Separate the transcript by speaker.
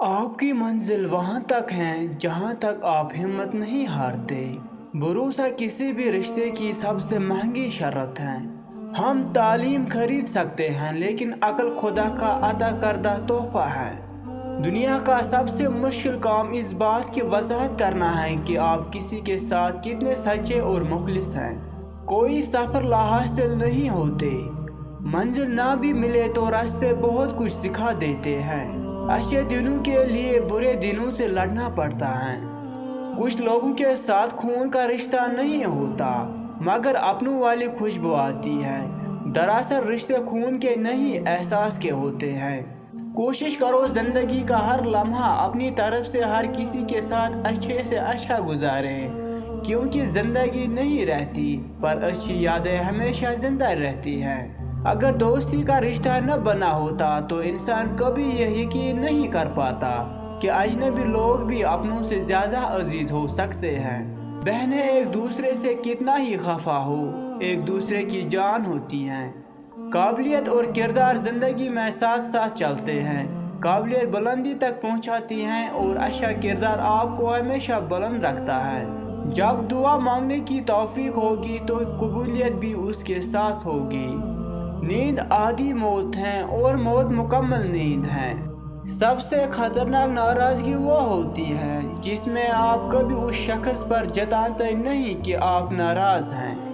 Speaker 1: आपकी मंजिल वहाँ तक है जहाँ तक आप हिम्मत नहीं हारते। भरोसा किसी भी रिश्ते की सबसे महंगी शर्त है। हम तालीम खरीद सकते हैं लेकिन अक्ल खुदा का अता करदा तोहफा है। दुनिया का सबसे मुश्किल काम इस बात की वजाहत करना है कि आप किसी के साथ कितने सच्चे और मुखलिस हैं। कोई सफ़र लाहासिल नहीं होते। मंजिल ना भी मिले तो रास्ते बहुत कुछ सिखा देते हैं। अच्छे दिनों के लिए बुरे दिनों से लड़ना पड़ता है। कुछ लोगों के साथ खून का रिश्ता नहीं होता मगर अपनों वाली खुशबू आती है। दरअसल रिश्ते खून के नहीं एहसास के होते हैं। कोशिश करो ज़िंदगी का हर लम्हा अपनी तरफ से हर किसी के साथ अच्छे से अच्छा गुजारें, क्योंकि ज़िंदगी नहीं रहती पर अच्छी यादें हमेशा ज़िंदा रहती हैं। अगर दोस्ती का रिश्ता न बना होता तो इंसान कभी यह यकीन नहीं कर पाता कि अजनबी लोग भी अपनों से ज़्यादा अजीज हो सकते हैं। बहनें एक दूसरे से कितना ही खफा हो, एक दूसरे की जान होती हैं। काबिलियत और किरदार ज़िंदगी में साथ साथ चलते हैं। काबिलियत बुलंदी तक पहुंचाती हैं और अच्छा किरदार आपको हमेशा बुलंद रखता है। जब दुआ मांगने की तौफीक होगी तो कबूलियत भी उसके साथ होगी। नींद आधी मौत है और मौत मुकम्मल नींद है। सबसे खतरनाक नाराज़गी वो होती है जिसमें आप कभी उस शख्स पर जताते नहीं कि आप नाराज़ हैं।